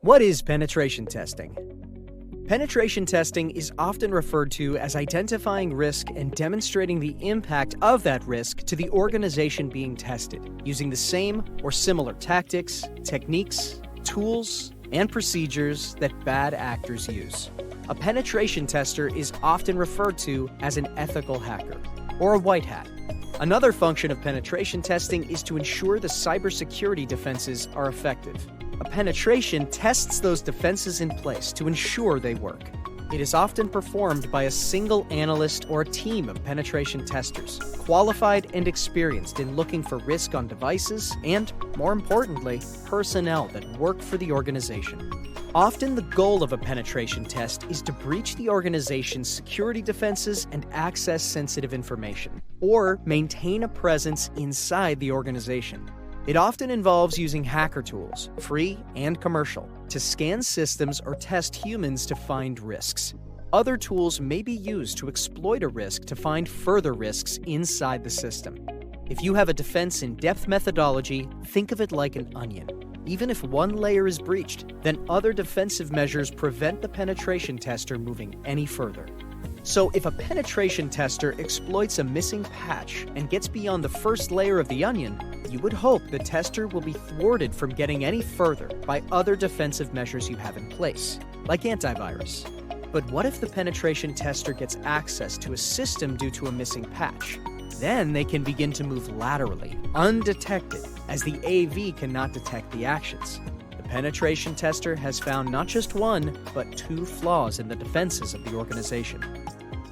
What is penetration testing? Penetration testing is often referred to as identifying risk and demonstrating the impact of that risk to the organization being tested, using the same or similar tactics, techniques, tools, and procedures that bad actors use. A penetration tester is often referred to as an ethical hacker, or a white hat. Another function of penetration testing is to ensure the cybersecurity defenses are effective. A penetration tests those defenses in place to ensure they work. It is often performed by a single analyst or a team of penetration testers, qualified and experienced in looking for risk on devices and, more importantly, personnel that work for the organization. Often the goal of a penetration test is to breach the organization's security defenses and access sensitive information, or maintain a presence inside the organization. It often involves using hacker tools, free and commercial, to scan systems or test humans to find risks. Other tools may be used to exploit a risk to find further risks inside the system. If you have a defense in-depth methodology, think of it like an onion. Even if one layer is breached, then other defensive measures prevent the penetration tester moving any further. So if a penetration tester exploits a missing patch and gets beyond the first layer of the onion, you would hope the tester will be thwarted from getting any further by other defensive measures you have in place, like antivirus. But what if the penetration tester gets access to a system due to a missing patch? Then they can begin to move laterally, undetected, as the AV cannot detect the actions. The penetration tester has found not just one, but two flaws in the defenses of the organization.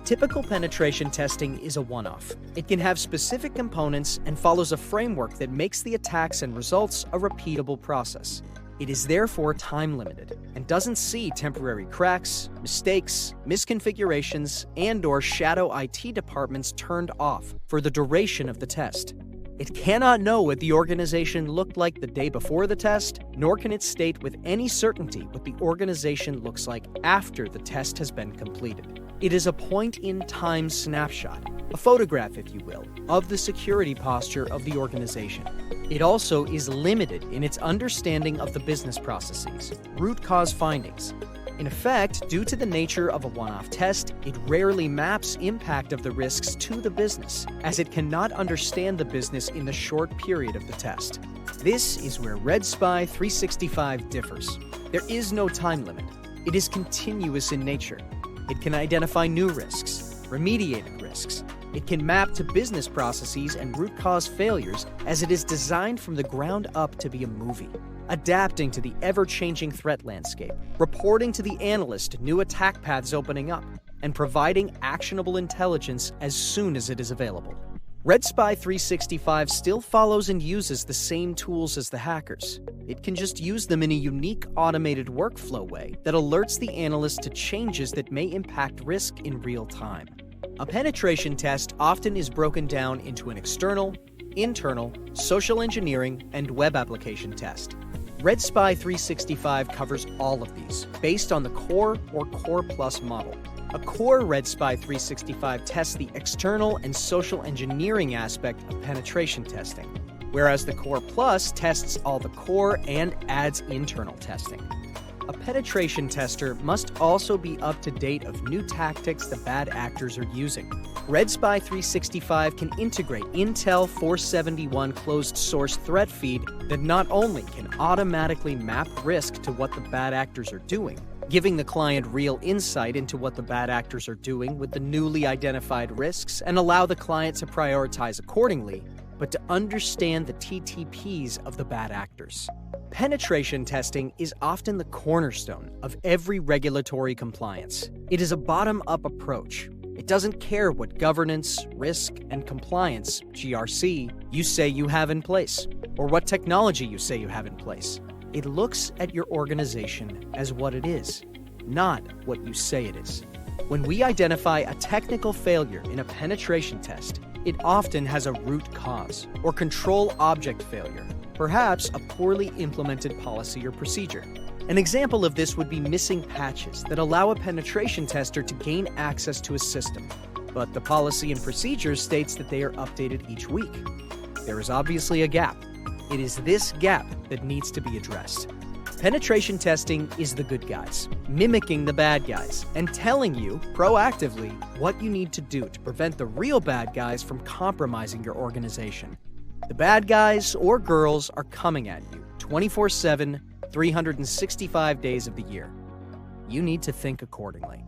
Typical penetration testing is a one-off. It can have specific components and follows a framework that makes the attacks and results a repeatable process. It is therefore time-limited and doesn't see temporary cracks, mistakes, misconfigurations, and/or shadow IT departments turned off for the duration of the test. It cannot know what the organization looked like the day before the test, nor can it state with any certainty what the organization looks like after the test has been completed. It is a point-in-time snapshot, a photograph, if you will, of the security posture of the organization. It also is limited in its understanding of the business processes, root cause findings. In effect, due to the nature of a one-off test, it rarely maps impact of the risks to the business, as it cannot understand the business in the short period of the test. This is where Red Spy 365 differs. There is no time limit. It is continuous in nature. It can identify new risks, remediated risks. It can map to business processes and root cause failures, as it is designed from the ground up to be a movie, adapting to the ever-changing threat landscape, reporting to the analyst new attack paths opening up, and providing actionable intelligence as soon as it is available. Red Spy 365 still follows and uses the same tools as the hackers. It can just use them in a unique automated workflow way that alerts the analyst to changes that may impact risk in real time. A penetration test often is broken down into an external, internal, social engineering, and web application test. Red Spy 365 covers all of these, based on the Core or Core Plus model. A core Red Spy 365 tests the external and social engineering aspect of penetration testing, whereas the Core Plus tests all the core and adds internal testing. A penetration tester must also be up to date of new tactics the bad actors are using. Red Spy 365 can integrate Intel 471 closed-source threat feed that not only can automatically map risk to what the bad actors are doing, giving the client real insight into what the bad actors are doing with the newly identified risks and allow the client to prioritize accordingly, but to understand the TTPs of the bad actors. Penetration testing is often the cornerstone of every regulatory compliance. It is a bottom-up approach. It doesn't care what governance, risk, and compliance, GRC, you say you have in place, or what technology you say you have in place. It looks at your organization as what it is, not what you say it is. When we identify a technical failure in a penetration test, it often has a root cause or control object failure, perhaps a poorly implemented policy or procedure. An example of this would be missing patches that allow a penetration tester to gain access to a system, but the policy and procedure states that they are updated each week. There is obviously a gap. It is this gap that needs to be addressed. Penetration testing is the good guys, mimicking the bad guys, and telling you proactively what you need to do to prevent the real bad guys from compromising your organization. The bad guys or girls are coming at you 24/7, 365 days of the year. You need to think accordingly.